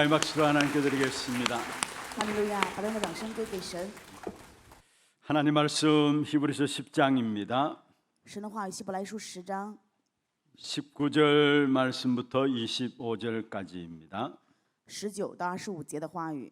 할렐루야의 박수로 하나님께 드리겠습니다. 哈利路亚！把那个掌声归给神。 하나님 말씀 히브리서 10장입니다. 神的话语，希伯来书10章 19절 말씀부터 25절까지입니다. 19到25节的话语。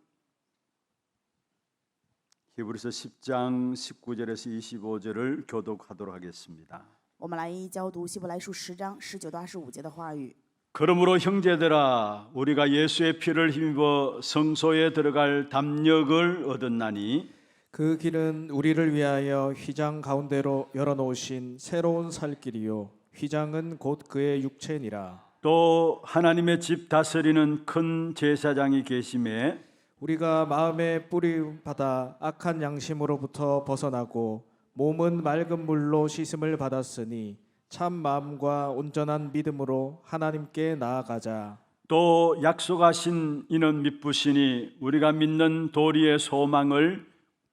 히브리서 10장 19절에서 25절을 교독하도록 하겠습니다. 我们来一一教读希伯来书10章19到25节的话语。 그러므로 형제들아 우리가 예수의 피를 힘입어 성소에 들어갈 담력을 얻었나니 그 길은 우리를 위하여 휘장 가운데로 열어놓으신 새로운 살 길이요 휘장은 곧 그의 육체니라. 또 하나님의 집 다스리는 큰 제사장이 계심에 우리가 마음에 뿌리 받아 악한 양심으로부터 벗어나고 몸은 맑은 물로 씻음을 받았으니 참 마음과 온전한 믿음으로 하나님께 나아가자. 또 약속하신 이는 믿으시니 우리가 믿는 도리의 소망을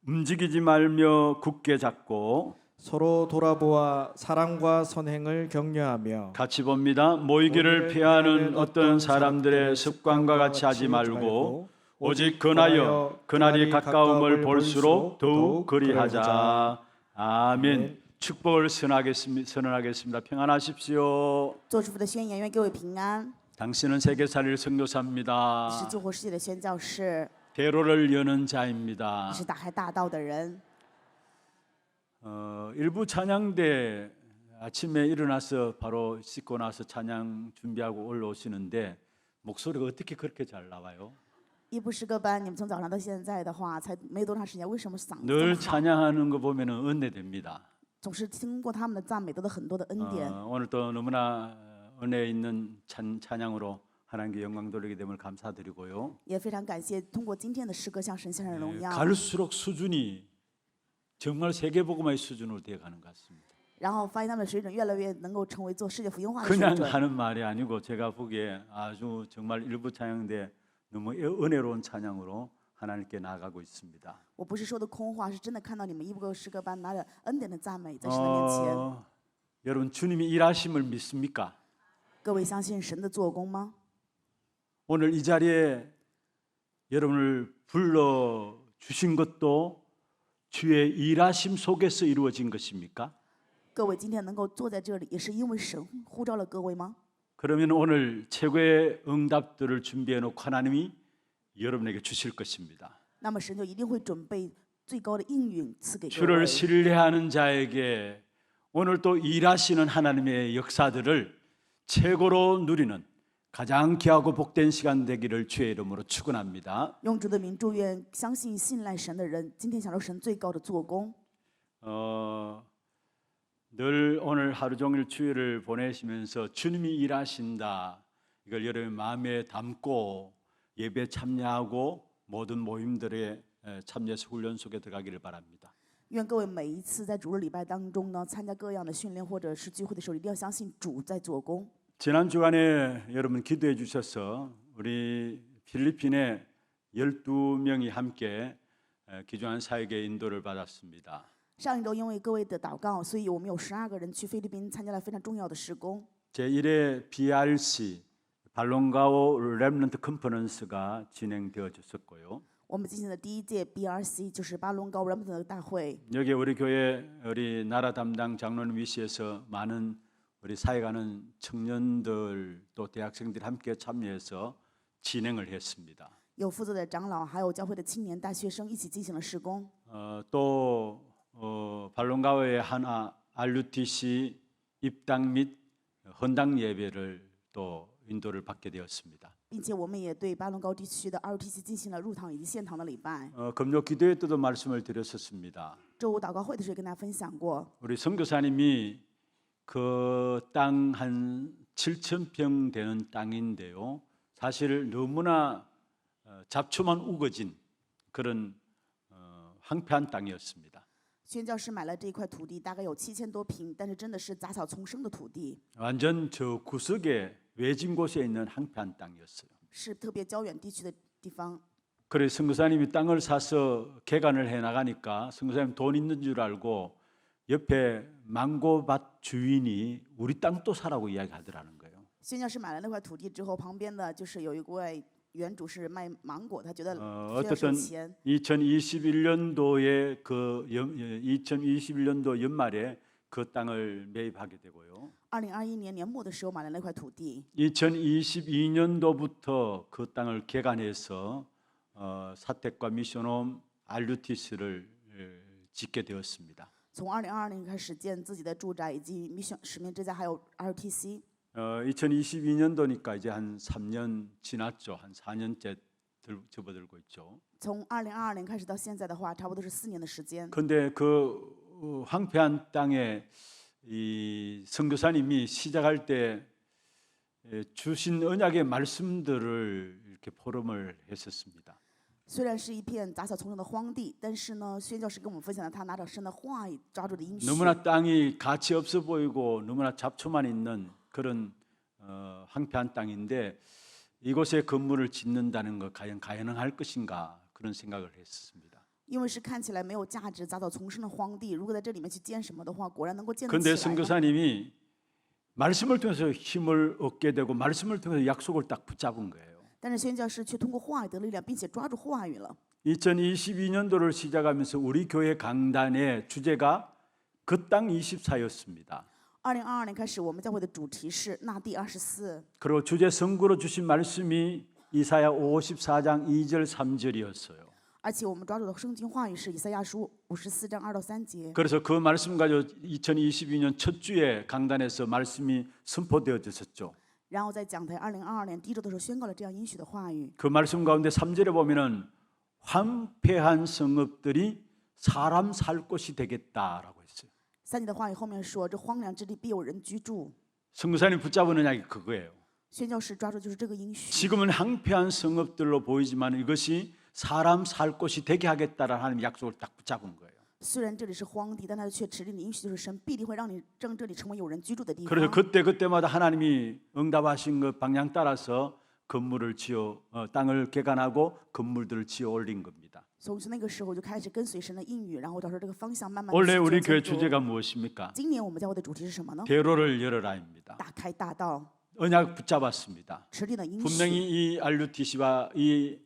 움직이지 말며 굳게 잡고 서로 돌아보아 사랑과 선행을 격려하며 같이 봅니다. 모이기를 피하는 어떤 사람들의 습관과 같이 하지 말고 오직 근하여 그날이 가까움을 볼수록 더욱 그리하자. 아멘. 축복을 선언하겠습니다. 평안하십시오. 做祝福的宣言，愿各位平安。 당신은 세계살릴 선교사입니다. 是救活世界的宣教士， 대로를 여는 자입니다. 是打开大道的人。 일부 찬양대 아침에 일어나서 바로 씻고 나서 찬양 준비하고 올라오시는데 목소리가 어떻게 그렇게 잘 나와요? 一部诗歌班，你们从早上到现在的话，才没多长时间，为什么嗓子这么 늘 好？ 찬양하는 거 보면은 은혜됩니다. 总是听过他们的赞美，得到很多的恩典。 오늘 또 너무나 은혜 있는 찬양으로 하나님께 영광 돌리게 됨을 감사드리고요. 也非常感谢通过今天的诗歌向神献上荣耀。 갈수록 수준이 정말 세계복음화의 수준으로 되어가는 것 같습니다. 然后发现他们的水准越来越能够成为做世界福音化的 그냥 水准。 하는 말이 아니고 제가 보기에 아주 정말 일부 찬양대 너무 은혜로운 찬양으로 하나님께 나아가고 있습니다. 我不是说的空话，是真的看到你们一部个诗歌班拿着恩典的赞美在神的面前。 여러분 주님이 일하심을 믿습니까? 各位相信神的做工吗？ 오늘 이 자리에 여러분을 불러 주신 것도 주의 일하심 속에서 이루어진 것입니까? 各位今天能够坐在这里，也是因为神呼召了各位吗？ 그러면 오늘 최고의 응답들을 준비해 놓고 하나님이 여러분에게 주실 것입니다. 那么神就一定会准备最高的应允赐给各 주를 位。 신뢰하는 자에게 오늘 또 일하시는 하나님의 역사들을 최고로 누리는 가장 귀하고 복된 시간 되기를 주의 이름으로 축원합니다. 用主的名祝愿相信信赖神的人，今天享受神最高的做工。 늘 오늘 하루 종일 주일을 보내시면서 주님이 일하신다 이걸 여러분 마음에 담고 예배 참여하고 모든 모임들에 참여해서 훈련 속에 들어가기를 바랍니다. 愿各位每一次在主日礼拜当中呢，参加各样的训练或者是聚会的时候，一定要相信主在做工。 지난 주간에 여러분 기도해 주셔서 우리 필리핀에 12명이 함께 기중한 사역의 인도를 받았습니다. 上一周因为各位的祷告，所以我们有12个人去菲律宾参加了非常重要的施工。 제1회 BRC 발롱가오 렘넌트 컨퍼런스가 진행되어졌었고요. 我们进行的第一届 BRC 就是巴隆高 Remnant 大会。 여기 우리 교회 우리 나라 담당 장로님 위시에서 많은 우리 사역하는 청년들 또 대학생들이 함께 참여해서 진행을 했습니다. 有负责的长老，还有教会的青年、大学生一起进行了施工。 또 발롱가오의 하나 RUTC 입당 및 헌당 예배를 또 인도를 받게 되었습니다. 并且我们也对巴隆高地区的 ROTC 进行了入堂以及献堂的礼拜。 금요 기도회 때도 말씀을 드렸었습니다. 周五祷告会的时候也跟大家分享过， 우리 선교사님이 그 땅 한 7,000평 되는 땅인데요. 사실 너무나 잡초만 우거진 그런 황폐한 땅이었습니다. 宣教师买了这一块土地，大概有7000多平，但是真的是杂草丛生的土地， 완전 저 구석에 외진 곳에 있는 황폐한 땅이었어요. 是特别郊远地区的地方。 그래서 선교사님이 땅을 사서 개간을 해 나가니까 선교사님 돈 있는 줄 알고 옆에 망고밭 주인이 우리 땅 또 사라고 이야기하더라는 거예요. 宣教师买了那块土地之后，旁边的就是有一位原主是卖芒果，他觉得需要收 어떻든 钱。 2021년도에 2021년도 연말에 그 땅을 매입하게 되고요. 2021年年末的时候买了那块土地， 2022년도부터 그 땅을 개간해서 사택과 미션홈 RUTC를 짓게 되었습니다. 从2022年开始建自己的住宅，以及使命之家还有 RTC。 2022년도니까 이제 한 3년 지났죠. 한 4년째 접어들고 있죠. 从2022年开始到现在的话，差不多是4年的时间。 그런데 그 황폐한 땅에 이 선교사님이 시작할 때 주신 언약의 말씀들을 이렇게 포럼을 했었습니다. 虽然是一片杂草丛生的荒地，但是呢，宣教师跟我们分享了他拿着神的话语抓住的应许。 너무나 땅이 가치 없어 보이고 너무나 잡초만 있는 그런 황폐한 땅인데 이곳에 건물을 짓는다는 것 과연 가능할 것인가 그런 생각을 했습니다. 因为是看起来没有价值、杂草丛生的荒地，如果在这里面去建什么的话，果然能够建得 그런데 起来吗。 선교사님이 말씀을 통해서 힘을 얻게 되고 말씀을 통해서 약속을 딱 붙잡은 거예요. 但是宣教师却通过话语的力量，并且抓住话语了。 2022년도를 시작하면서 우리 교회 강단의 주제가 그 땅 24였습니다. 2022年开始，我们教会的主题是那第24。 그리고 주제 선구로 주신 말씀이 이사야 54장 2절 3절이었어요. 而且我们抓住的圣经话语是以赛亚书54章2到3节。 그래서 그 말씀 가지고 2022년 첫 주에 강단에서 말씀이 선포되어졌었죠. 然后在讲台2022年第1周的时候宣告了这样应许的话语。 그 말씀 가운데 3절에 보면은 황폐한 성읍들이 사람 살 곳이 되겠다라고 했어요. 3节的话语后面说，这荒凉之地必有人居住。 선교사님 붙잡은 언약이 그거예요. 宣教师抓住就是这个应许。 지금은 황폐한 성읍들로 보이지만 이것이 사람 살 곳이 되게 하겠다라는 하나님의 약속을 딱 붙잡은 거예요. 虽然这里是荒地，但他却持定的应许就是神必定会让你让这里成为有人居住的地方。 그래서 그때마다 하나님이 응답하신 그 방향 따라서 건물을 땅을 개간하고 건물들을 지어 올린 겁니다. 从那个时候就开始跟随神的应许，然后照着这个方向慢慢 원래 地 우리 去 교회 建筑。 주제가 무엇입니까? 今年我们教会的主题是什么呢？ 대로를 열어라입니다. 打开大道， 언약 붙잡았습니다. 持定的应许。 분명히 이 RUTC와 이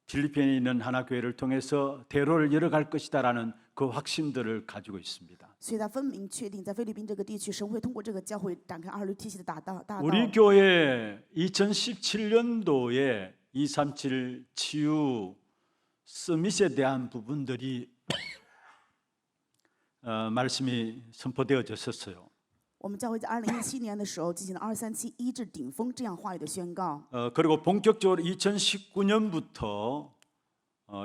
필리핀에 있는 하나 교회를 통해서 대로를 열어갈 것이다라는 그 확신들을 가지고 있습니다. 所以他分明确定，在菲律宾这个地区，神会通过这个教会展开RUTC的大道。 우리 교회 2017년도에 237 치유 서밋에 대한 부분들이 말씀이 선포되어졌었어요. 我们教会在2017年的时候进行了237医治顶峰这样话语的宣告。 그리고 본격적으로 2019년부터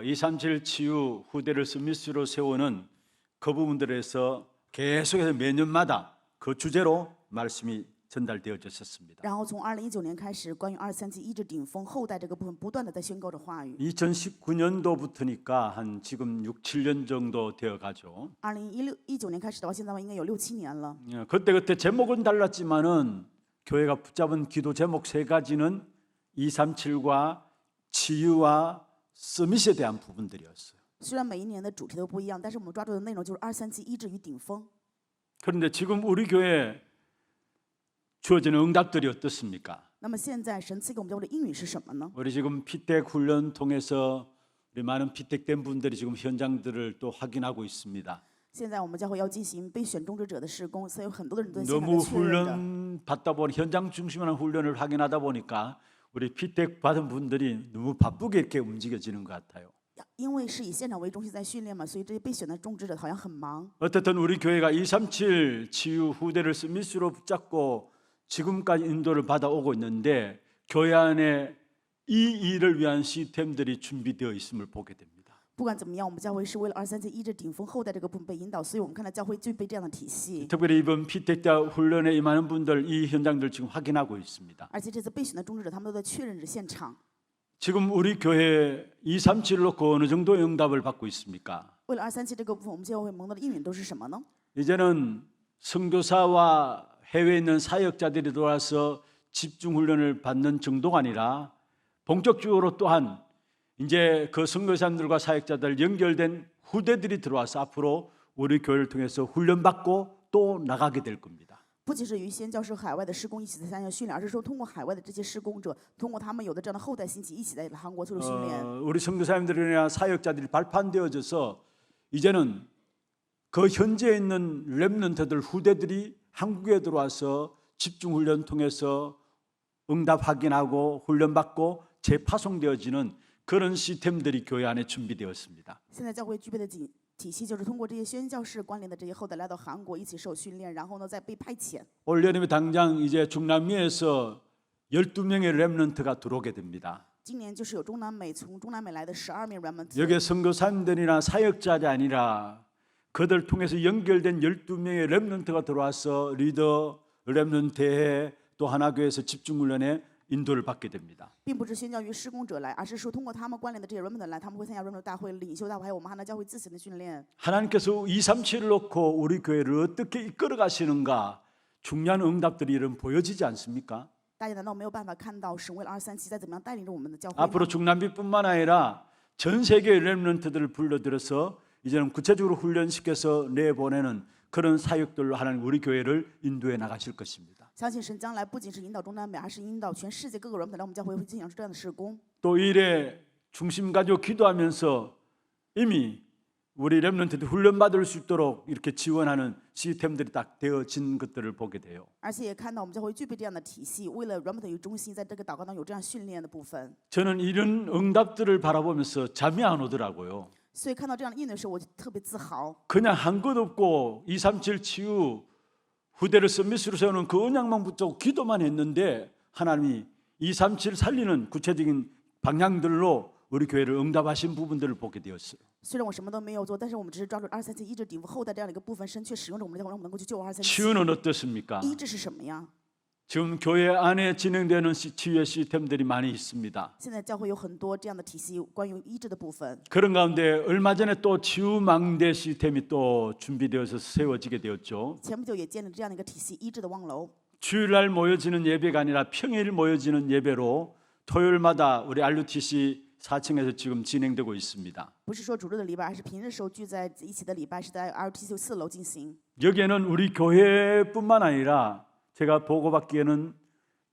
237 치유 후대를 서밋으로 세우는 그 부분들에서 계속해서 매년마다 그 주제로 말씀이 전달되어졌었습니다. 然后从2019年开始，关于237医治顶峰后代这个部分，不断的在宣告着话语。 2019년도부터니까 한 지금 6, 7년 정도 되어 가죠. 2019年开始的话，现在应该有6、7年了。 그때 제목은 달랐지만은 교회가 붙잡은 기도 제목 3가지는 237과 치유와 서밋에 대한 부분들이었어요. 虽然每一年的主题都不一样，但是我们抓住的内容就是237医治与顶峰。 그런데 지금 우리 교회 주어지는 응답들이 어떻습니까? 那么现在神赐给我们教会的应允是什么呢？ 우리 지금 피택 훈련 통해서 우리 많은 피택된 분들이 지금 현장들을 또 확인하고 있습니다. 现在我们教会要进行被选种植者的施工，所以有很多的人都在现场 너무 在确认着。 훈련 받다 보니 현장 중심의 훈련을 확인하다 보니까 우리 피택 받은 분들이 너무 바쁘게 이렇게 움직여지는 것 같아요. 因为是以现场为中心在训练嘛，所以这些被选的种植者好像很忙。 어떻든 우리 교회가 237 치유 후대를 스미스로 붙잡고 지금까지 인도를 받아오고 있는데 교회 안에 이 일을 위한 시스템들이 준비되어 있음을 보게 됩니다. 不管怎么样，我们教会是为了237医治顶峰后代这个部分被引导，所以我们看到教会具备这样的体系。 특별히 이번 피택자 훈련에 임하는 분들 이 현장들 지금 확인하고 있습니다. 而且这次被选的种植者，他们都在确认着现场。 지금 우리 교회 237로 그 어느 정도 응답을 받고 있습니까? 为了237这个部分，我们教会蒙到的应允都是什么呢？ 이제는 선교사와 해외에 있는 사역자들이 돌아서 집중 훈련을 받는 정도가 아니라 본격적으로 또한 이제 그 선교사님들과 사역자들 연결된 후대들이 들어와서 앞으로 우리 교회를 통해서 훈련받고 또 나가게 될 겁니다. 不仅是与宣教士海外的施工一起在参加训练，而是说通过海外的这些施工者，通过他们有的这样的后代兴起，一起在韩国做训练。 우리 선교사님들이나 사역자들이 발판되어져서 이제는 그 현재 있는 렘넌트들 후대들이 한국에 들어와서 집중 훈련 통해서 응답 확인하고 훈련받고 재파송되어지는 그런 시스템들이 교회 안에 준비되었습니다. 现在教会具备的体系就是通过这些宣教士关联的这些后代来到韩国一起受训练，然后呢再被派遣。 올 여름에 당장 이제 중남미에서 12명의 렘넌트가 들어오게 됩니다. 今年就是有从中南美来的12名 remnant， 여기에 선교사님들이나 사역자가 아니라 그들 통해서 연결된 12명의 렘넌트가 들어와서 리더 렘넌트 대회 또 하나교회에서 집중훈련에 인도를 받게 됩니다. 并不是宣教于施工者来，而是说通过他们关联的这些 remnant 来，他们会参加 remnant 大会、领袖大会，还有我们汉娜教会自行的训练。 하나님께서 237을 놓고 우리 교회를 어떻게 이끌어 가시는가 중요한 응답들이 이런 보여지지 않습니까? 大家难道没有办法看到神为了237在怎么样带领着我们的教会吗？ 앞으로 중남미뿐만 아니라 전 세계의 렘넌트들을 불러들여서 이제는 구체적으로 훈련시켜서 내보내는 그런 사역들로 하나님 우리 교회를 인도해 나가실 것입니다. 相信神将来不仅是引导中南美，还是引导全世界各个 remnant 来我们教会会进行这样的事工。 또 일에 중심 가지고 기도하면서 이미 우리 렘넌트들 훈련받을 수 있도록 이렇게 지원하는 시스템들이 딱 되어진 것들을 보게 돼요. 而且也看到我们教会具备这样的体系，为了 remnant 与中心，在这个祷告当中有这样训练的部分。 저는 이런 응답들을 바라보면서 잠이 안 오더라고요. 所以看到这样的应对的时候，我就特别自豪。 그냥 한 것 없고 237 치유 후대를 서밋으로 세우는 그 언약만 붙잡고 기도만 했는데 하나님이 237 살리는 구체적인 방향들로 우리 교회를 응답하신 부분들을 보게 되었어요. 虽然我什么都没有做，但是我们只是抓住237医治顶后代这样的一个部分，神却使用着我们的教会，让我们能够去救237。 치유는 어떻습니까? 医治是什么呀？ 지금 교회 안에 진행되는 치유의 시스템들이 많이 있습니다. 现在教会有很多这样的体系，关于医治的部分。 그런 가운데 얼마 전에 또 치유망대 시스템이 또 준비되어서 세워지게 되었죠. 前不久也建立这样的一个体系，医治的望楼。 주일날 모여지는 예배가 아니라 평일 모여지는 예배로 토요일마다 우리 RUTC 4층에서 지금 진행되고 있습니다. 不是说主日的礼拜，而是平日时候聚在一起的礼拜，是在 RTC 4楼进行。 여기에는 우리 교회뿐만 아니라 제가 보고받기에는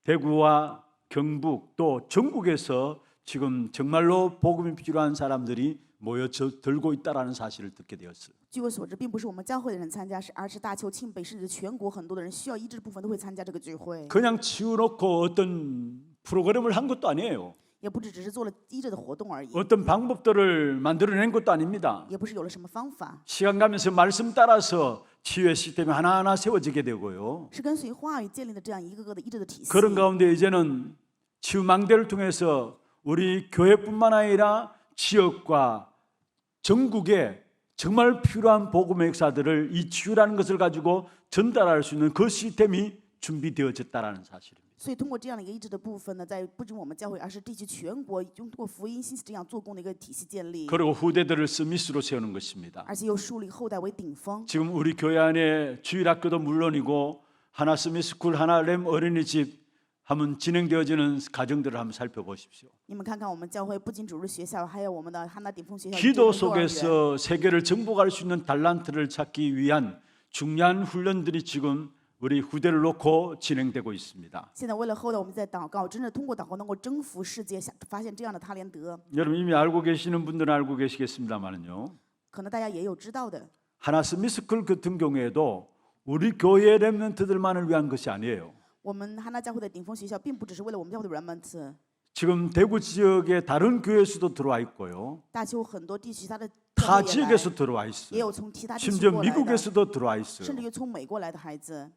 대구와 경북 또 전국에서 지금 정말로 복음이 필요한 사람들이 모여들고 있다라는 사실을 듣게 되었어요. 据我所知，并不是我们教会的人参加，而是大邱、庆北甚至全国很多的人需要医治的部分都会参加这个聚会。 그냥 치워놓고 어떤 프로그램을 한 것도 아니에요. 也不只是做了医治的活动而已， 어떤 방법들을 만들어낸 것도 아닙니다. 也不是有了什么方法， 시간 가면서 말씀 따라서 치유의 시스템이 하나하나 세워지게 되고요. 是跟随话语建立的这样一个个的医治的体系。 그런 가운데 이제는 치유망대를 통해서 우리 교회뿐만 아니라 지역과 전국에 정말 필요한 복음의 역사들을 이 치유라는 것을 가지고 전달할 수 있는 그 시스템이 준비되어졌다라는 사실입니다. 所以通过这样的一个医治的部分呢，在不仅我们教会，而是地区全国通过福音兴起这样做工的一个体系建立， 그리고 후대들을 스미스로 세우는 것입니다. 而且又树立后代为顶峰。 지금 우리 교회 안에 주일학교도 물론이고 하나 스미스쿨 하나 렘 어린이집 하면 진행되어지는 가정들을 한번 살펴보십시오. 你们看看我们教会不仅主日学校，还有我们的汉娜顶峰学校， 기도 幼儿园 속에서 세계를 정복할 수 있는 달란트를 찾기 위한 중요한 훈련들이 지금 우리 후대를 놓고 진행되고 있습니다. 现在为了后代，我们在祷告，真的通过祷告能够征服世界，发现这样的他连德， 여러분 이미 알고 계시는 분들은 알고 계시겠습니다만은요. 可能大家也有知道的。 하나 스미스쿨 같은 경우에도 우리 교회 렘넌트들만을 위한 것이 아니에요. 我们汉娜教会的顶峰学校，并不只是为了我们教会的 remnant， 지금 대구 지역의 다른 교회에서도 들어와 있고요. 大邱很多地区它的 타 教会也来 지역에서 들어와 也 있어요. 有从其他地区 심지어 过来的， 미국에서도 들어와 있어요. 甚至于从美国来的孩子。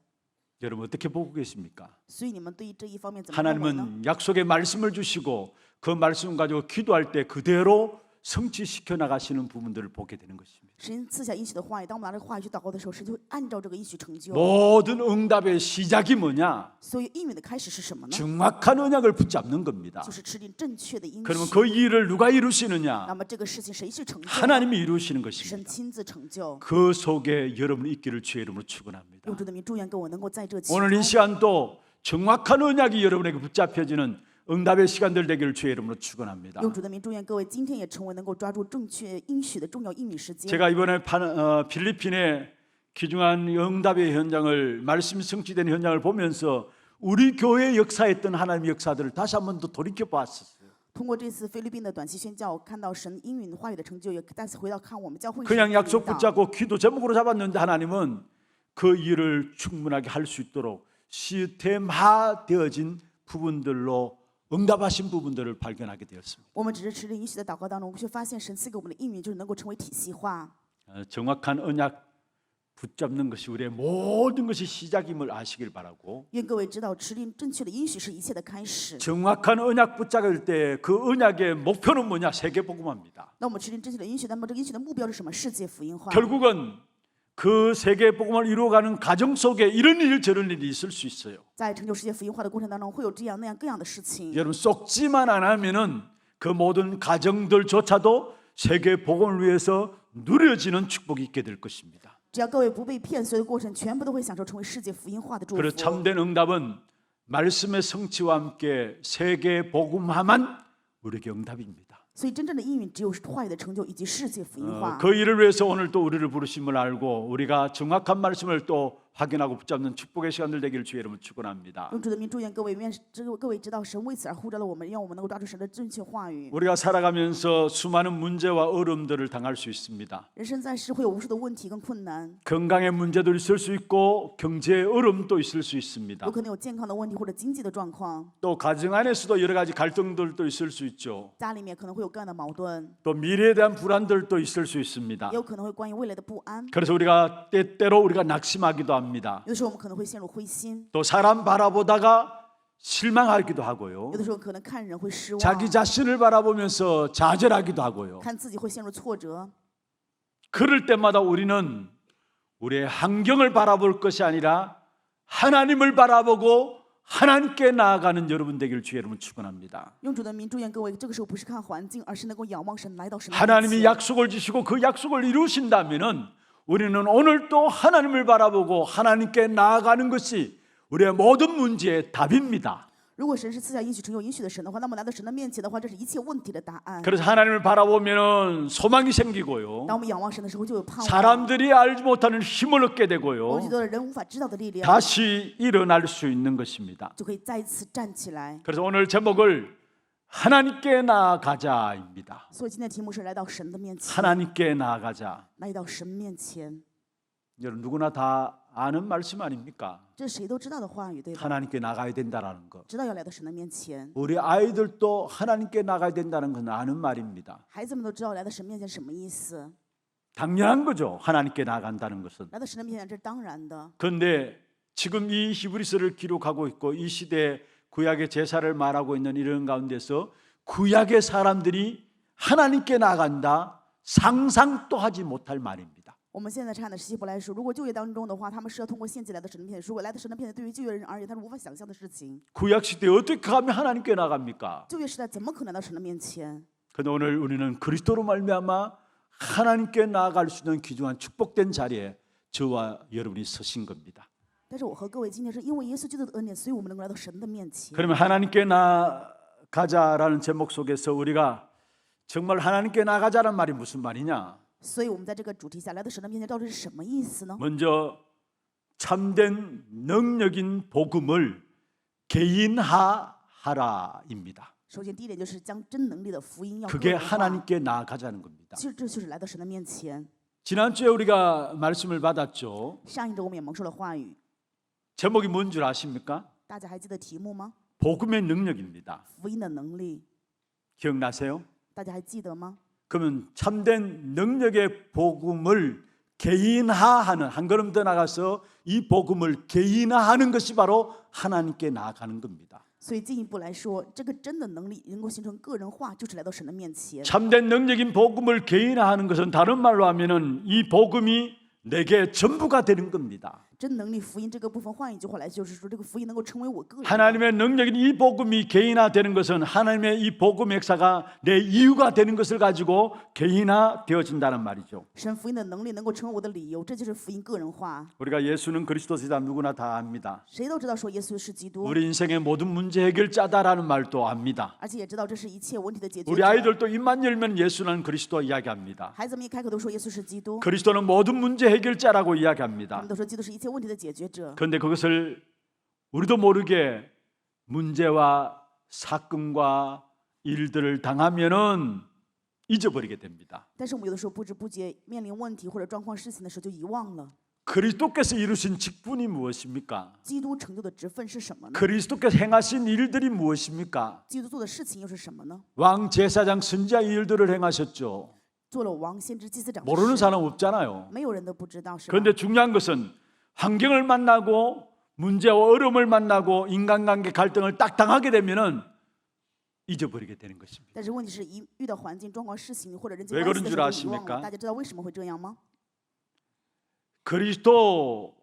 여러분 어떻게 보고 계십니까? 所以你们对于这一方面怎么认为呢？ 하나님은 약속의 말씀을 주시고 그 말씀 가지고 기도할 때 그대로 성취시켜 나가시는 부분들을 보게 되는 것입니다. 神赐下应许的话语，当我们拿这个话语去祷告的时候，神就会按照这个应许成就。 모든 응답의 시작이 뭐냐? 所以应允的开始是什么呢？ 정확한 언약을 붙잡는 겁니다. 就是制定正确的应 그러면 许。 그 일을 누가 이루시느냐? 那么这个事情谁去成就？ 하나님이 이루시는 神 것입니다. 亲自成就。 그 속에 여러분이 있기를 주의 이름으로 축원합니다. 用主的名祝愿各位能够在这其 오늘 이 中， 시간도 정확한 언약이 여러분에게 붙잡혀지는 응답의 시간들 되기를 주의 이름으로 축원합니다. 用主的名祝愿各位今天也成为能够抓住正确应许的重要应允时间。 제가 이번에 필리핀에 귀중한 응답의 현장을, 말씀이 성취되는 현장을 보면서 우리 교회에 역사했던 하나님의 역사들을 다시 한 번 더 돌이켜 봤었어요. 通过这次菲律宾的短期宣教，看到神应允话语的成就，也再次回到看我们教会。 그냥 약속 붙잡고 기도 제목으로 잡았는데 하나님은 그 일을 충분하게 할 수 있도록 시스템화되어진 부분들로 응답하신 부분들을 발견하게 되었습니다. 我们只是持着应许的祷告当中，我们却发现神赐给我们的应允就是能够成为体系化。 정확한 언약 붙잡는 것이 우리의 모든 것이 시작임을 아시길 바라고, 愿各位知道，持定正确的应许是一切的开始。 정확한 언약 붙잡을 때 그 언약의 목표는 뭐냐? 세계복음화입니다. 那我们持定正确的应许，那么这个应许的目标是什么？世界福音化。 결국은 그 세계복음을 이루어가는 과정 속에 이런 일 저런 일이 있을 수 있어요. 在成就世界福音化的过程当中，会有这样那样各样的事情。 여러분 쏙지만 안 하면은 그 모든 과정들조차도 세계복음을 위해서 누려지는 축복이 있게 될 것입니다. 只要各位不被骗，所有的过程全部都会享受成为世界福音化的祝 그래서 福。 참된 응답은 말씀의 성취와 함께 세계복음화만 우리에게 응답입니다. 所以真正的应允只有话语的成就以及世界福音化。 그 일을 위해서 오늘 또 우리를 부르심을 알고 우리가 정확한 말씀을 또 확인하고 붙잡는 축복의 시간들 되기를 주의 이름으로 축원합니다. 用主的名祝愿各位，愿各位知道神为此而呼召了我们，让我们能够抓住神的正确话语。 우리가 살아가면서 수많은 문제와 어려움들을 당할 수 있습니다. 人生在世会有无数的问题跟困难， 건강의 문제도 있을 수 있고 경제의 어려움도 있을 수 있습니다. 有可能有健康的问题或者经济的状况， 또 가정 안에서도 여러 가지 갈등들도 있을 수 있죠. 家里面可能会有各样的矛盾， 또 미래에 대한 불안들도 있을 수 있습니다. 也有可能会关于未来的不安。 그래서 우리가 때때로 우리가 낙심하기도 합니다. 有的时候我们可能会陷入灰心， 또 사람 바라보다가 실망하기도 하고요. 有的时候可能看人会失望， 자기 자신을 바라보면서 좌절하기도 하고요. 看自己会陷入挫折。 그럴 때마다 우리는 우리의 환경을 바라볼 것이 아니라 하나님을 바라보고 하나님께 나아가는 여러분 되기를 주의 이름으로 축원합니다. 用主的名祝愿各位，这个时候不是看环境，而是能够仰望神，来到神的面 하나님이 前。 약속을 주시고 그 약속을 이루신다면은 우리는 오늘도 하나님을 바라보고 하나님께 나아가는 것이 우리의 모든 문제의 답입니다. 如果神是赐下应许成就应许的神的话，那么来到神的面前的话，这是一切问题的答案。 그래서 하나님을 바라보면은 소망이 생기고요. 当我们仰望神的时候，就有盼望。 사람들이 알지 못하는 힘을 얻게 我 되고요. 们许多的人无法知道的力量， 다시 일어날 수 있는 것입니다. 就可以再一次站起来。 그래서 오늘 제목을 하나님께 나아가자입니다. 所以今天的题目是来到神的面前， 하나님께 나아가자. 来到神面前， 여러분 누구나 다 아는 말씀 아닙니까? 这是谁都知道的话语，对吧？ 하나님께 나가야 된다라는 거. 知道要来到神的面前， 우리 아이들도 하나님께 나가야 된다는 건 아는 말입니다. 孩子们都知道来到神面前是什么意思。 당연한 거죠. 하나님께 나간다는 것은. 来到神的面前，这是当然的。 그런데 지금 이 히브리서를 기록하고 있고 이 시대 구약의 제사를 말하고 있는 이런 가운데서 구약의 사람들이 하나님께 나간다 상상도 하지 못할 말입니다. 我们现在看的是希伯来书，如果旧约当中的话，他们是要通过献祭来到神的面前。如果来到神的面前，对于旧约人而言，他是无法想象的事情。 구약 시대에 어떻게 하면 하나님께 나갑니까? 旧约时代怎么可能来到神的面前？ 그런데 오늘 우리는 그리스도로 말미암아 하나님께 나아갈 수 있는 귀중한 축복된 자리에 저와 여러분이 서신 겁니다. 但是我和各位今天是因为耶稣基督的恩典，所以我们能够来到神的面前。 그러면 하나님께 나가자라는 제목 속에서 우리가 정말 하나님께 나가자란 말이 무슨 말이냐? 所以我们在这个主题下来到神的面前，到底是什么意思呢？ 먼저 참된 능력인 복음을 개인화하라입니다. 首先第一点就是将真能力的福音要个 그게 人化。 하나님께 나아가자는 겁니다. 其实这就是来到神的面前。 지난주에 우리가 말씀을 받았죠. 上一周我们也蒙受了话语， 제목이 뭔 줄 아십니까? 大家还记得题目吗？ 복음의 능력입니다. 福音的能力， 기억나세요? 大家还记得吗？ 그러면 참된 능력의 복음을 개인화하는, 한 걸음 더 나가서 이 복음을 개인화하는 것이 바로 하나님께 나아가는 겁니다. 所以进一步来说，这个真的能力能够形成个人化，就是来到神的面前。 참된 능력인 복음을 개인화하는 것은 다른 말로 하면은 이 복음이 내게 전부가 되는 겁니다. 真能力福音这个部分，换一句话来，就是说这个福音能够成为我个人的。 하나님의 능력인 이 복음이 개인화되는 것은 하나님의 이 복음 역사가 내 이유가 되는 것을 가지고 개인화되어진다는 말이죠. 神福音的能力能够成为我的理由，这就是福音个人化。 우리가 예수는 그리스도시다 누구나 다 압니다. 谁都知道说耶稣是基督， 우리 인생의 모든 문제 해결자다라는 말도 압니다. 而且也知道这是一切问题的解决 우리 者。 아이들도 입만 열면 예수는 그리스도 이야기합니다. 孩子们一开口都说耶稣是基督， 그리스도는 모든 문제 해결자라고 他 이야기합니다. 们都说基督是一切问题的解决者。 그런데 그것을 우리도 모르게 문제와 사건과 일들을 당하면은 잊어버리게 됩니다. 但是我们有的时候不知不觉面临问题或者状况事情的时候就遗忘了， 그리스도께서 이루신 직분이 무엇입니까? 基督成就的职分是什么呢？ 그리스도께서 행하신 일들이 무엇입니까? 基督做的事情又是什么呢？ 왕 제사장 선지자 일들을 행하셨죠. 做了王先知祭司长的 모르는 事， 사람 없잖아요. 没有人都不知道，是吧？ 그런데 중요한 것은 환경을 만나고 문제와 어려움을 만나고 인간관계 갈등을 딱 당하게 되면은 잊어버리게 되는 것입니다. 但是问题是，一遇到环境状况、事情或者人际 왜 关 그런 系的 줄 时候就遗忘 아십니까 了。大家知道为什么会这样吗？ 그리스도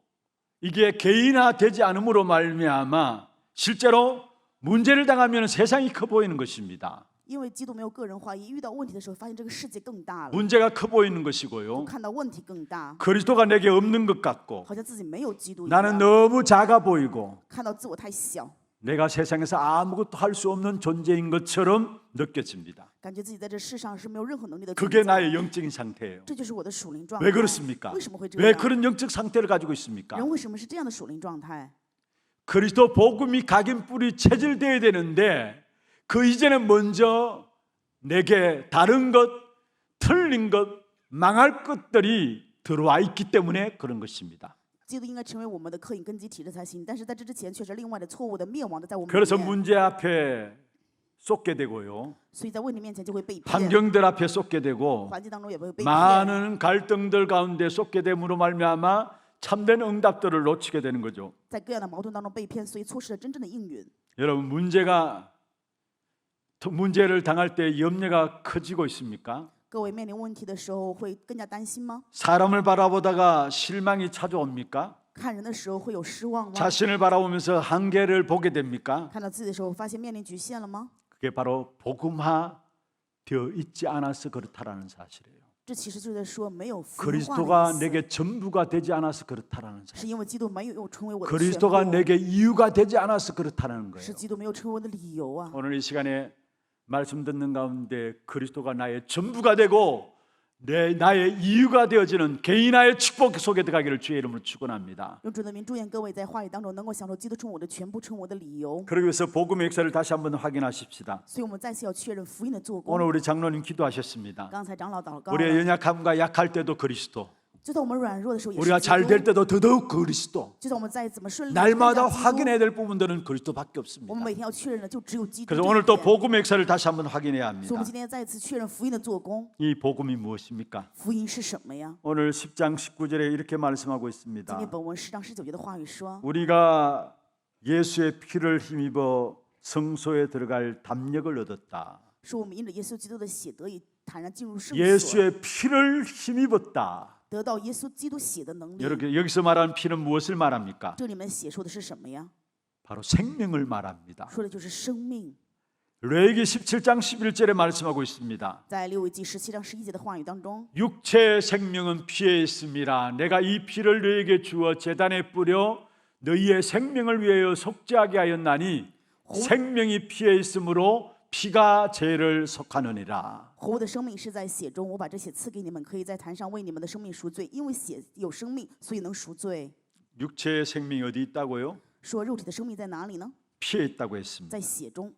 이게 개인화되지 않음으로 말미암아 실제로 문제를 당하면 세상이 커 보이는 것입니다. 因为基督没有个人化，一遇到问题的时候，发现这个世界更大了， 문제가 커 보이는 것이고요. 看到问题更大， 그리스도가 내게 없는 것 같고 好像自己没有基督一 나는 样， 너무 작아 보이고 看到自我太小， 내가 세상에서 아무것도 할 수 없는 존재인 것처럼 느껴집니다. 感觉自己在这世上是没有任何能力的存 그게 在。 나의 영적인 상태예요. 这就是我的属灵状 왜 态。 그렇습니까? 为什么会这 왜 样？ 그런 영적 상태를 가지고 있습니까? 人为什么是这样的属灵状态？ 그리스도 복음이 각인뿔이 체질되어야 되는데 그 이전에 먼저 내게 다른 것, 틀린 것, 망할 것들이 들어와 있기 때문에 그런 것입니다. 基督应该成为我们的刻印根基体制才行，但是在这之前却是另外的错误的灭亡的在我们里 그래서 面， 문제 앞에 쏟게 되고요. 所以在问题面前就会被骗， 환경들 앞에 쏟게 되고 环境当中也会被骗， 많은 갈등들 가운데 쏟게 됨으로 말미암아 참된 응답들을 놓치게 되는 거죠. 在各样的矛盾当中被骗，所以错失了真正的应允。 여러분 문제를 당할 때 염려가 커지고 있습니까? 各位面临问题的时候会更加担心吗？ 사람을 바라보다가 실망이 찾아옵니까? 看人的时候会有失望吗？ 자신을 바라보면서 한계를 보게 됩니까? 看到自己的时候发现面临局限了吗？ 그게 바로 복음화 되어 있지 않아서 그렇다라는 사실이에요. 这其实就是在说没有福音化 그리스도가 的意思， 내게 전부가 되지 않아서 그렇다라는 사실. 是因为基督没有成为我的全 그리스도가 部， 내게 이유가 되지 않아서 그렇다는 거예요. 是基督没有成为我的理由啊。 오늘 이 시간에 말씀 듣는 가운데 그리스도가 나의 전부가 되고 나의 이유가 되어지는 개인화의 축복 속에 들어가기를 주의 이름으로 축원합니다. 用主的名祝愿各位在话语当中能够享受基督成为我的全部，成为我的理由。 그러기 위해서 복음의 역사를 다시 한번 확인하십시다. 所以我们再次要确认福音的做 오늘 工。 우리 장로님 기도하셨습니다. 刚才长老祷告 우리의 了， 연약함과 약할 때도 그리스도, 就在我们软弱的时候也 우리가 是基 잘 될 督， 때도 더더욱 그리스도. 就在我们再怎么顺利， 날마다 更加基督 확인해야 될 부분들은 그리스도밖에 我 없습니다. 们每天要确认的就只有基督。 그래서 오늘 또 복음의 역사를 다시 한번 확인해야 所以我 합니다. 们今天再次确认福音的做工。 이 복음이 무엇입니까? 福音是什么呀？ 오늘 10장 19절에 이렇게 말씀하고 今 있습니다. 天本文10章19节的话语说， 우리가 예수의 피를 힘입어 성소에 들어갈 담력을 얻었다. 说我们因着耶稣基督的血得以坦然进入圣所， 예수의 피를 힘입었다. 得到耶稣基督血的能力。 여기서 말하는 피는 무엇을 말합니까? 这里面血说的是什么呀？ 바로 생명을 말합니다. 说的就是生命。 레위기 17장 11절에 말씀하고 있습니다. 在利未记17章11节的话语当中， 육체의 생명은 피에 있음이라. 내가 이 피를 너에게 주어 제단에 뿌려 너희의 생명을 위하여 속죄하게 하였나니 생명이 피에 있으므로 피가 죄를 속하느니라. 活物的生命是在血中，我把这血赐给你们，可以在坛上为你们的生命赎罪，因为血有生命，所以能赎罪。 육체의 생명이 어디 있다고요? 说肉体的生命在哪里呢？ 피에 있다고 했습니다. 在血中，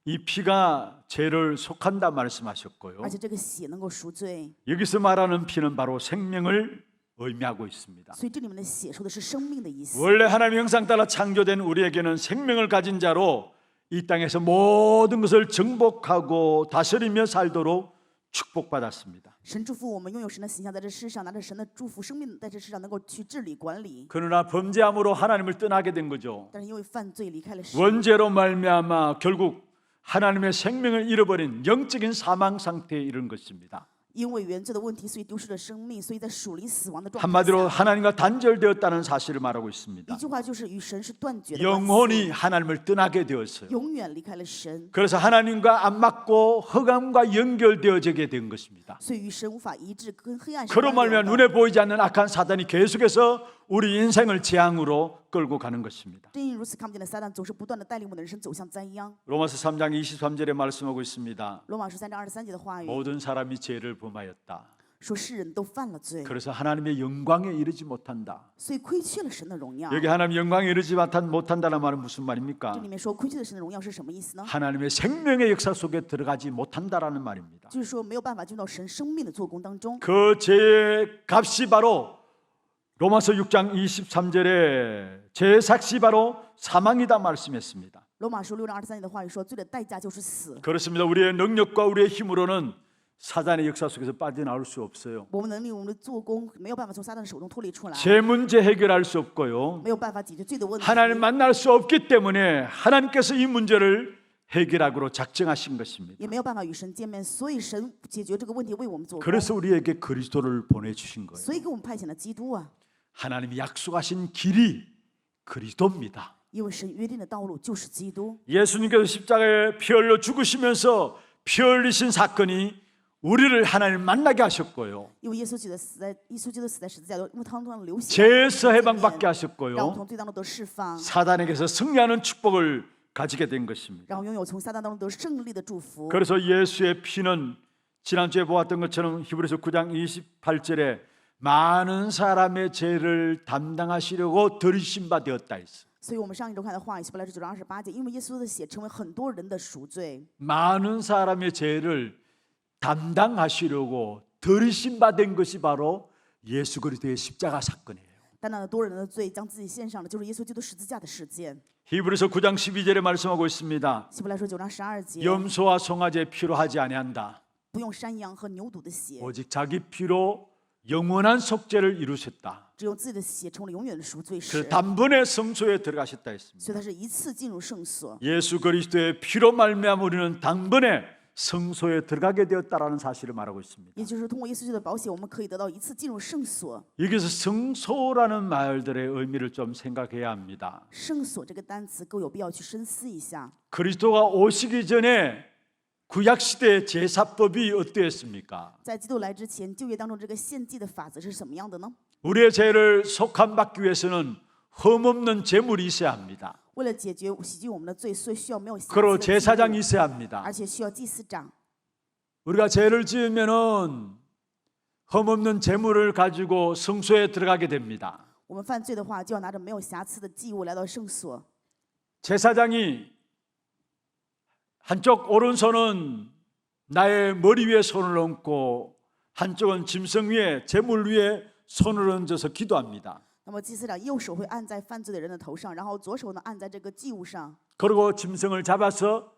이 피가 죄를 속한다 말씀하셨고요. 而且这个血能够赎罪， 여기서 말하는 피는 바로 생명을 의미하고 있습니다. 所以这里面的血说的是生命的意思。 원래 하나님의 형상 따라 창조된 우리에게는 생명을 가진 자로 이 땅에서 모든 것을 정복하고 다스리며 살도록 축복받았습니다. 神祝福我们拥有神的形象，在这世上拿着神的祝福生命，在这世上能够去治理管理。 그러나 범죄함으로 하나님을 떠나게 된 거죠. 但是因为犯罪离开了神， 원죄로 말미암아 결국 하나님의 생명을 잃어버린 영적인 사망 상태에 이른 것입니다. 因为原罪的问题，所以丢失了生命，所以在属灵死亡的状态 한마디로 下， 하나님과 단절되었다는 사실을 말하고 있습니다. 一句话就是与神是断绝的关 영원히 系， 하나님을 떠나게 되었어요. 永远离开了神， 그래서 하나님과 안 맞고 흑암과 연결되어지게 된 것입니다. 所以与神无法一致，跟黑暗是 그로 关联 말미암아 的。 눈에 보이지 않는 악한 사단이 계속해서 우리 인생을 재앙으로 끌고 가는 것입니다. 正因如此，看不见的撒旦总是不断的带领我们的人生走向灾殃。 로마서 3장 23절에 말씀하고 있습니다. 罗马书3章23节的话语 모든 사람이 죄를 범하였다. 说，世人都犯了罪， 그래서 하나님의 영광에 이르지 못한다. 所以亏缺了神的荣耀。 여기 하나님 영광에 이르지 못한다는 말은 무슨 这 말입니까? 里面说亏缺了神的荣耀是什么意思呢？ 하나님의 생명의 역사 속에 들어가지 못한다라는 말입니다. 就是说没有办法进入到神生命的做工当中。 그 죄의 값이 바로 로마서 6장 23절에 죄의 삭시 바로 사망이다 말씀했습니다. 罗马书6章23节的话语说，罪的代价就是死。 그렇습니다. 우리의 능력과 우리의 힘으로는 사단의 역사 속에서 빠져나올 수 없어요. 我们能力、我们的做工没有办法从撒旦的手中脱离出来， 죄 문제 해결할 수 없고요. 没有办法解决罪的问题。 하나님 만날 수 없기 때문에 하나님께서 이 문제를 해결하기로 작정하신 것입니다. 也没有办法与神见面，所以神解决这个问题为我们做工， 그래서 우리에게 그리스도를 보내주신 거예요. 所以给我们派遣了基督啊。 하나님이 약속하신 길이 그리스도입니다. 因为神约定的道路就是基督。 예수님께서 십자가에 피 흘려 죽으시면서 피 흘리신 사건이 우리를 하나님 만나게 하셨고요. 因为耶稣基督死在十字架，用汤汤的流血， 죄에서 让我们 해방받게 让我们 하셨고요. 从罪当中得释放， 사단에게서 승리하는 축복을 가지게 된 것입니다. 让我们拥有从撒旦当中得胜利的祝福。 그래서 예수의 피는 지난주에 보았던 것처럼 히브리서 9장 28절에 많은 사람의 죄를 담당하시려고 들이신 바 되었다 했어요. 所以我们上一周看的话语，希伯来书9章28节，因为耶稣的血成为很多人的赎罪， 많은 사람의 죄를 담당하시려고 들이신 바 된 것이 바로 예수 그리스도의 십자가 사건이에요. 担当了多人的罪，将自己献上的就是耶稣基督十字架的事件。 히브리서 9장 12절에 말씀하고 있습니다. 希伯来书9章12节， 염소와 송아지의 피로 하지 아니한다. 不用山羊和牛犊的血， 오직 자기 피로 영원한 속죄를 이루셨다. 只用自己的血成了永远的赎罪 그 使。 단번에 성소에 들어가셨다 했습니다. 所以他是一次进入圣所。 예수 그리스도의 피로 말미암아 우리는 단번에 성소에 들어가게 되었다라는 사실을 말하고 있습니다. 也就是通过耶稣基督的宝血，我们可以得到一次进入圣所。 여기서 성소라는 말들의 의미를 좀 생각해야 합니다. 圣所这个单词，各位有必要去深思一下。 그리스도가 오시기 전에 구약 시대의 제사법이 어떠했습니까? 在基督来之前，旧约当中这个献祭的法则是什么样的呢？ 우리의 죄를 속함받기 위해서는 흠없는 제물이 있어야 합니다. 为了解决洗净我们的罪，所以需要没有瑕疵 그리고 的祭物 제사장이 있어야 합니다. 而且需要祭司长。 우리가 죄를 지으면은 흠없는 제물을 가지고 성소에 들어가게 됩니다. 我们犯罪的话，就要拿着没有瑕疵的祭物来到圣所。 제사장이 한쪽 오른손은 나의 머리 위에 손을 얹고 한쪽은 짐승 위에 제물 위에 손을 얹어서 기도합니다. 那么祭司长右手会按在犯罪的人的头上，然后左手呢按在这个祭物上， 그리고 짐승을 잡아서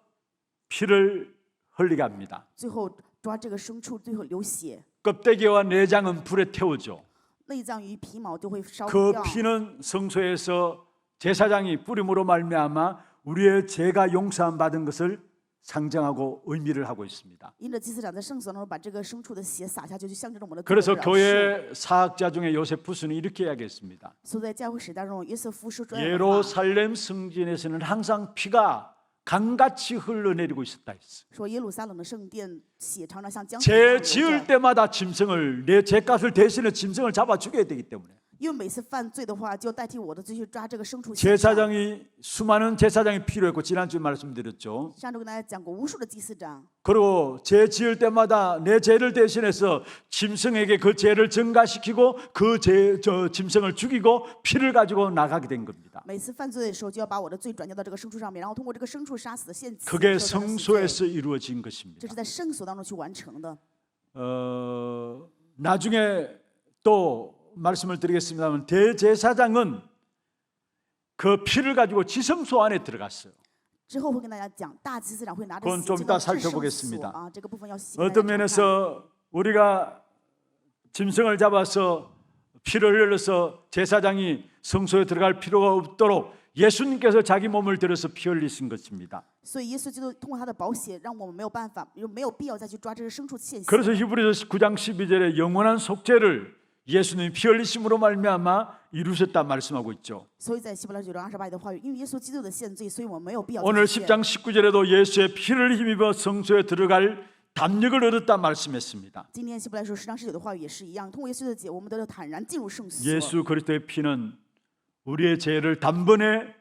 피를 흘리게 합니다. 最后抓这个牲畜，最后流血， 껍데기와 내장은 불에 태우죠. 内脏与皮毛就会烧 그 掉。 피는 성소에서 제사장이 뿌림으로 말미암아 우리의 죄가 용서함 받은 것을 상정하고 의미를 하고 있습니다. 因着祭司长在圣所当中把这个牲畜的血洒下去，就象征着我们的罪 그래서 得饶恕。 교회 사학자 중에 요세푸스는 이렇게 이야기했습니다. 所以在教会史当中，约瑟夫说这样的话： 예루살렘 성전에서는 항상 피가 강같이 흘러내리고 있었다 했어. 说耶路撒冷的圣殿血常常像江河一 죄 样 지을 流着， 때마다 짐승을 내 죄값을 대신해 짐승을 잡아 죽여야 되기 때문에 因为每次犯罪的话，就代替我的罪去抓这个牲畜血。 제사장이 수많은 제사장이 필요했고 지난주에 말씀드렸죠. 上周跟大家讲过无数的祭司长， 그리고 죄 지을 때마다 내 죄를 대신해서 짐승에게 그 죄를 증가시키고 그 짐승을 죽이고 피를 가지고 나가게 된 겁니다. 每次犯罪的时候就要把我的罪转交到这个牲畜上面，然后通过这个牲畜杀死的献祭， 그게 受到的死罪 성소에서 이루어진 这 것입니다. 是在圣所当中去完成的。 나중에 또 말씀을 드리겠습니다만 대제사장은 그 피를 가지고 지성소 안에 들어갔어요. 之后会跟大家讲，大祭司长会拿着 그건 血 좀 进 이따 到至圣所 살펴보겠습니다. 啊，这个部分要细 어떤 면에서 우리가 짐승을 잡아서 피를 흘려서 제사장이 성소에 들어갈 필요가 없도록 예수님께서 자기 몸을 들여서 피 흘리신 것입니다. 所以耶稣基督通过他的宝血，让我们没有办法，没有必要再去抓这个牲畜献血。 그래서 히브리서 9장 12절에 영원한 속죄를 예수님이 피 흘리심으로 말미암아 이루셨다 말씀하고 있죠. 所以在希伯来9章28节的话语，因为耶稣基督的献罪，所以我们没有必要 오늘 去献。 10장 19절에도 예수의 피를 힘입어 성소에 들어갈 담력을 얻었다 말씀했습니다. 今天希伯来书10章19的话语也是一样，通过耶稣的血，我们得到坦然进入圣所。 예수 그리스도의 피는 우리의 죄를 단번에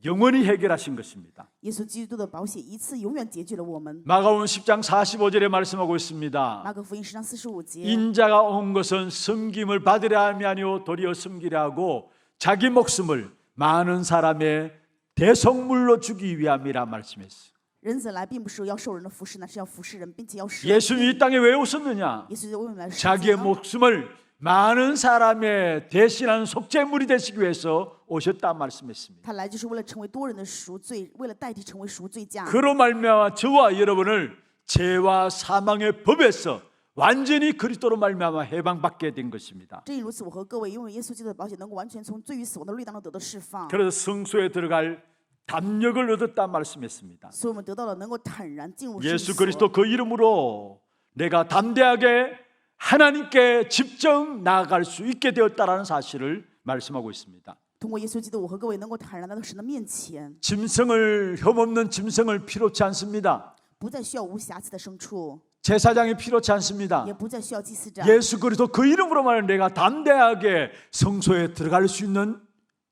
영원히 해결하신 것입니다. 耶稣基督的宝血一次永远解决了我们。 마가복음 10장 45절에 말씀하고 있습니다. 马可福音10章45节， 인자가 온 것은 섬김을 받으려 함이 아니오 도리어 섬기려 하고 자기 목숨을 많은 사람의 대속물로 주기 위함이라 말씀했어요. 人子来并不是要受人的服侍，乃是要服侍人，并且要使。 예수님이 이 땅에 왜 오셨느냐? 耶稣为我们来世 자기의 间呢 목숨을 많은 사람의 대신하는 속죄물이 되시기 위해서 오셨다 말씀했습니다. 他来就是为了成为多人的赎罪，为了代替成为赎罪价。 그로 말미암아 저와 여러분을 죄와 사망의 법에서 완전히 그리스도로 말미암아 해방받게 된 것입니다. 正因如此，我和各位拥有耶稣基督的宝血，能够完全从罪与死亡的律当中得到释放。 그래서 성소에 들어갈 담력을 얻었다 말씀했습니다. 所以我们得到了能够坦然进入圣 예수 所。 그리스도 그 이름으로 내가 담대하게 하나님께 직접 나아갈 수 있게 되었다라는 사실을 말씀하고 있습니다. 通过耶稣基督，我和各位能够坦然来到神的面前， 짐승을 혐없는 짐승을 필요치 않습니다. 不再需要无瑕疵的牲畜， 제사장이 필요치 않습니다. 也不再需要祭司长。 예수 그리스도 그 이름으로만 내가 담대하게 성소에 들어갈 수 있는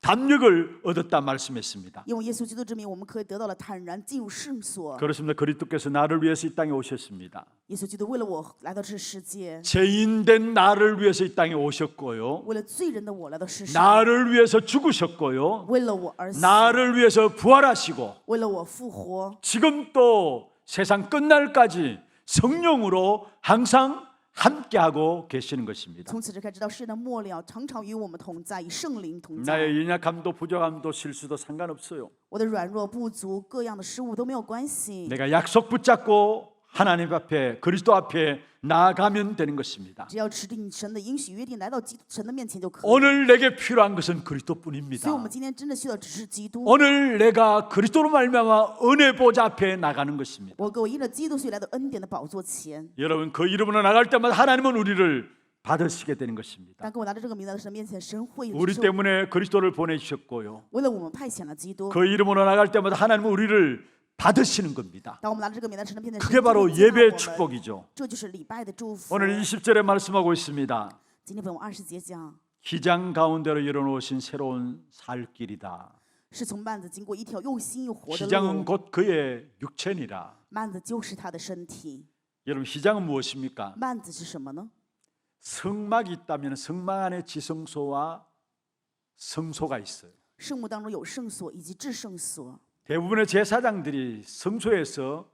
담력을 얻었다 말씀했습니다. 因为耶稣基督之名，我们可以得到了坦然进入圣所。 그렇습니다. 그리스도께서 나를 위해서 이 땅에 오셨습니다. 耶稣基督为了我来到这世界， 죄인된 나를 위해서 이 땅에 오셨고요. 为了罪人的我来到世上， 나를 위해서 죽으셨고요. 为了我而死， 나를 위해서 부활하시고 为了我复活。 지금 또 세상 끝날까지 성령으로 항상 함께하고 계시는 것입니다. 从此之开，直到世界的末了，常常与我们同在，以圣灵同在。 나의 연약함도 부족함도 실수도 상관없어요. 我的软弱不足，各样的失误都没有关系。 내가 약속 붙잡고 하나님 앞에 그리스도 앞에 나아가면 되는 것입니다. 只要持定神的应许约定，来到神的面前就可以。 오늘 내게 필요한 것은 所以，我 그리스도뿐입니다. 们今天真的需要只是基督。 오늘 내가 그리스도로 말미암아 은혜 보좌 앞에 나가는 것입니다. 我各位因着基督，所以来到恩典的宝座前。 여러분 그 이름으로 나갈 때마다 하나님은 우리를 받으시게 되는 것입니다. 当跟我拿着这个名字来到神面前，神会 우리 때문에 그리스도를 보내주셨고요. 为了我们派遣了基督。 그 이름으로 나갈 때마다 하나님은 우리를 받으시는 겁니다. 当我们拿着这个名字来到神的面前，神 그게 就 바로 会接纳我 예배의 们。 축복이죠. 这就是礼拜的祝福。 오늘 20절에 말씀하고 있습니다. 今天本文20节讲， 기장 가운데로 열어놓으신 새로운 살길이다. 是从幔子经过一条又新又活的 기장은 路。 곧 그의 육체니라. 幔子就是他的身体。 여러분 기장은 무엇입니까? 幔子是什么呢？ 성막이 있다면 성막 안에 지성소와 성소가 있어요. 圣幕当中有圣所以及至圣所。 대부분의 제사장들이 성소에서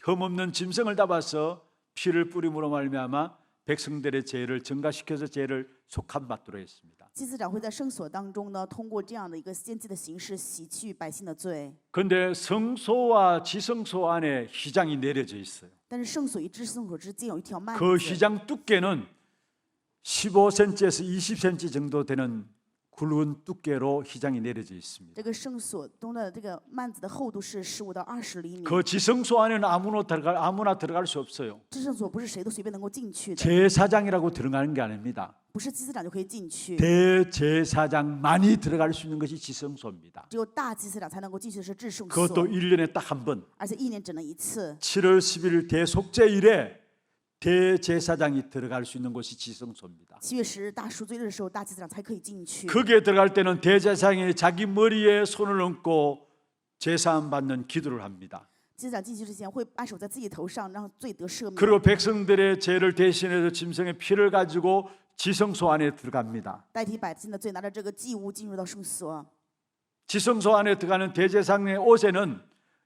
흠없는 짐승을 잡아서 피를 뿌림으로 말미암아 백성들의 죄를 증가시켜서 죄를 속함받도록 했습니다. 祭司长会在圣所当中呢，通过这样的一个献祭的形式洗去百姓的罪。 그런데 성소와 지성소 안에 휘장이 내려져 있어요. 但是圣所与至圣所之间有一条幔 그 子， 휘장 두께는 15cm에서 20cm 정도 되는 굵은 두께로 휘장이 내려져 있습니다. 这个圣所中的这个幔子的厚度是15到20厘米。 그 지성소 안에는 아무나 들어갈 수 없어요. 至圣所不是谁都随便能够进去的， 제사장이라고 들어가는 게 아닙니다. 不是祭司长就可以进去， 대제사장만이 들어갈 수 있는 것이 지성소입니다. 只有大祭司长才能够进去的是至圣所， 그것도 1년에 딱 한 번. 而且一年只能一次。 7월 10일 대속죄일에 대제사장이 들어갈 수 있는 곳이 지성소입니다. 7月10日大赎罪日的时候，大祭司长才可以进去。 거기에 들어갈 때는 대제사장이 자기 머리에 손을 얹고 제사함 받는 기도를 합니다. 祭司长进去之前会按手在自己头上，让罪得赦免。 그리고 백성들의 죄를 대신해서 짐승의 피를 가지고 지성소 안에 들어갑니다. 代替百姓的罪，拿着这个祭物进入到圣所。 지성소 안에 들어가는 대제사장의 옷에는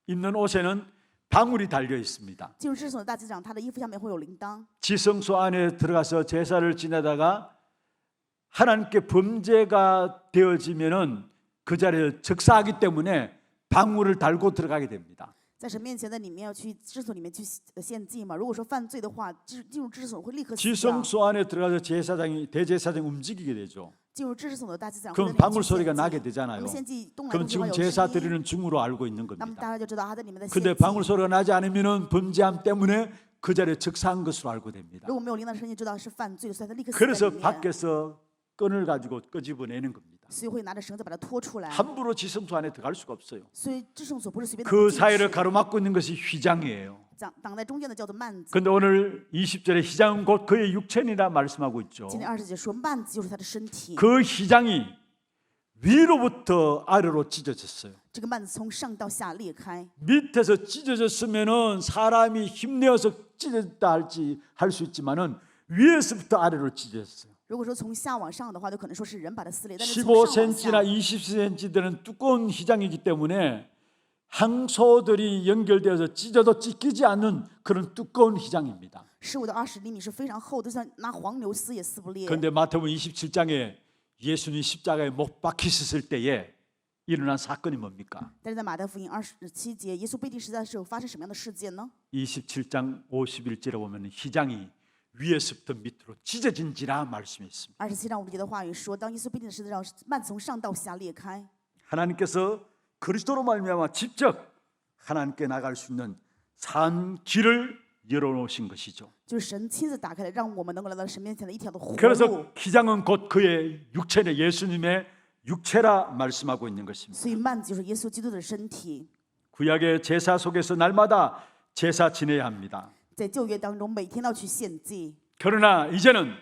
입는 옷에는 방울이 달려 있습니다. 进入至圣所的大祭司长，他的衣服下面会有铃铛。 지성소 안에 들어가서 제사를 지내다가 하나님께 범죄가 되어지면은 그 자리에 즉사하기 때문에 방울을 달고 들어가게 됩니다. 在神面前的里面要去治所里面去献祭嘛。如果说犯罪的话，进入治所会立刻死掉。 지성소 안에 들어가서 대제사장이 움직이게 되죠. 进入治所的大祭司长会 그럼 在里面 방울 去 소리가 献祭 나게 那 되잖아요. 么献祭动来 그럼 动去的话 지금 有 제사 声音， 드리는 중으로 알고 있는 那么 겁니다. 大家就知道他在里面的献 근데 祭。 방울 소리가 나지 않으면 범죄함 때문에 그 자리에 즉사한 것으로 알고 됩니다. 如果没有铃铛的声音，知道是犯罪，所以他立刻死在 그래서 里面， 밖에서 끈을 가지고 끄집어내는 겁니다. 所以会拿着绳子把他拖出来。 함부로 지성소 안에 들어갈 수가 없어요. 所以至圣所不是随便能 그 够进 사이를 去， 가로막고 있는 것이 휘장이에요. 挡在中间的叫做幔子。 근데 오늘 20절에 휘장은 곧 그의 육체니라 말씀하고 있죠. 今天20节说幔子就是他的身体， 그 휘장이 위로부터 아래로 찢어졌어요. 这个幔子从上到下裂开。 밑에서 찢어졌으면은 사람이 힘내어서 찢어졌다 할 수 있지만은 위에서부터 아래로 찢어졌어요. 如果说从下往上的话，就可能说是人把它撕裂，但是从上往 15cm나 下， 20cm 되는 두꺼운 휘장이기 때문에 항소들이 연결되어서 찢어도 찢기지 않는 그런 두꺼운 휘장입니다. 15到20厘米是非常厚的，就像拿黄牛撕也撕不裂。 그런데 마태복음 27장에 예수님이 십자가에 못 박히셨을 때에 일어난 사건이 뭡니까? 但是在马太福音27节，耶稣被钉十字架的时候发生什么样的事件呢？ 27장 51절에 보면 휘장이 위에서부터 밑으로 찢어진지라 말씀했습니다. 27章50节的话语说，当耶稣被钉的十字架上，幔子从上到下裂开。 하나님께서 그리스도로 말미암아 직접 하나님께 나갈 수 있는 산 길을 열어놓으신 것이죠. 就是神亲自打开了，让我们能够来到神面前的一条的活路。 그래서 휘장은 곧 그의 육체는 예수님의 육체라 말씀하고 있는 것입니다. 所以幔子就是耶稣基督的身体。 구약의 제사 속에서 날마다 제사 지내야 합니다. 在旧约当中，每天都要去献祭， 그러나 이제는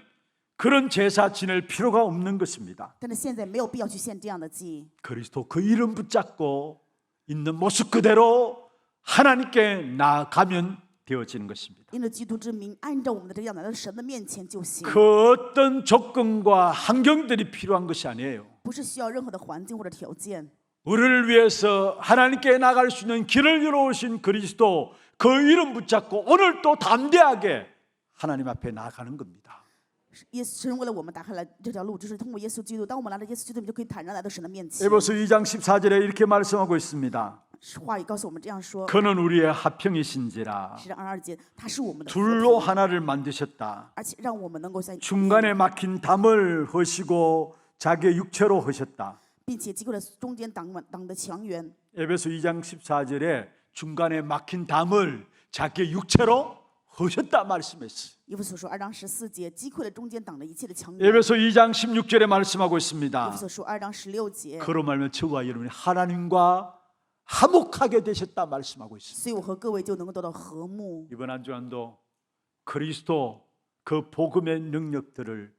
그런 제사 지낼 필요가 없는 것입니다. 但是现在没有必要去献这样的祭。 그리스도 그 이름 붙잡고 있는 모습 그대로 하나님께 나아가면 되어지는 것입니다. 因着基督之名，按照我们的这个样来到神的面前就行， 그 어떤 조건과 환경들이 필요한 것이 아니에요. 不是需要任何的环境或者条件。 우리를 위해서 하나님께 나갈 수 있는 길을 열어오신 그리스도 그 이름 붙잡고 오늘 또 담대하게 하나님 앞에 나아가는 겁니다. 耶稣神为了我们打开了这条路，就是通过耶稣基督。当我们拿着耶稣基督，我们就可以坦然来到神的面前。 에베소 2장 14절에 이렇게 말씀하고 있습니다. 话语告诉我们这样说， 그는 우리의 합평이신지라 10章22节，他是我们的合 둘로 体， 하나를 만드셨다. 而且让我们能够在 중간에 막힌 담을 허시고 자기의 육체로 허셨다. 并且击溃了中间挡的墙垣。 에베소 2장 14절에 중간에 막힌 담을 자기의 육체로 허셨다 말씀했어요. 以弗所书2章14节，击溃了中间挡的一切的墙垣。 에베소 2장 16절에 말씀하고 以 있습니다. 弗所书2章16节， 그로 말하면 저와 여러분이 하나님과 화목하게 되셨다 말씀하고 있습니다. 所以我和各位就能够得到和睦。 이번 한 주간도 그리스도 그 복음의 능력들을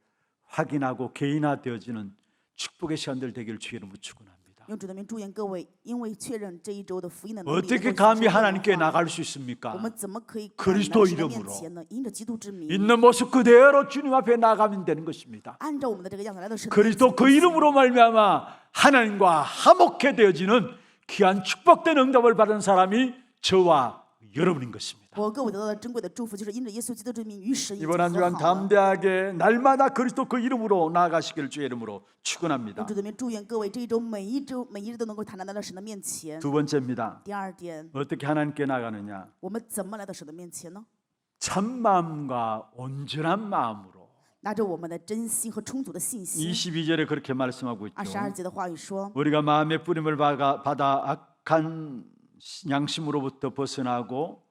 확인하고 개인화되어지는 축복의 시간들 되기를 주의 이름으로 축원합니다. 用主的名祝愿各位，因为确认这一周的福音的能力， 어떻게 能够 감히 去做 하나님께 变化 나갈 수 있습니까? 我们怎么可以 그리스도 来到神的面 이름으로 前呢？因着基督之名， 있는 모습 그대로 주님 앞에 나가면 되는 것입니다. 按照我们的这个样子来到神的面前 그리스도 그 이름으로 말미암아 하나님과 화목해 되어지는 귀한 축복된 응답을 받은 사람이 저와 여러분인 것입니다. 我各位得到的珍贵的祝福，就是因着耶稣基督之名与神已经 이번 한 和 주간 好了。 담대하게 날마다 그리스도 그 이름으로 나아가시기를 주의 이름으로 축원합니다. 用主的名祝愿各位这一周每一日都能够坦然来到神的面前。 두 번째입니다. 第二点， 어떻게 하나님께 나가느냐? 我们怎么来到神的面前呢？ 참 마음과 온전한 마음으로. 拿着我们的真心和充足的信心。 22절에 그렇게 말씀하고 있죠. 22节的话语说， 우리가 마음의 뿌림을 받아 악한 양심으로부터 벗어나고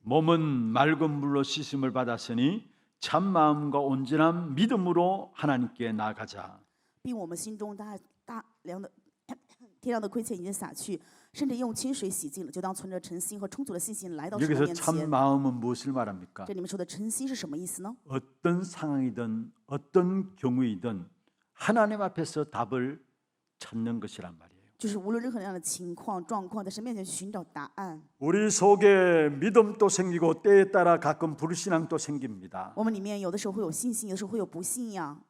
몸은 맑은 물로 씻음을 받았으니 참 마음과 온전한 믿음으로 하나님께 나가자. 并我们心中大量的天上的亏欠已经洒去，甚至用清水洗净了，就当存着诚心和充足的信心来到神的 여기서 面 참 前。 마음은 무엇을 말합니까? 这里面说的诚心是什么意思呢？ 어떤 상황이든 어떤 경우이든 하나님 앞에서 답을 찾는 것이란 말이에요. 就是无论任何样的情况状况，在神面前去寻找答案。 우리 속에 믿음도 생기고 때에 따라 가끔 불신앙도 생깁니다. 我们里面有的时候会有信心，有的时候会有不信仰。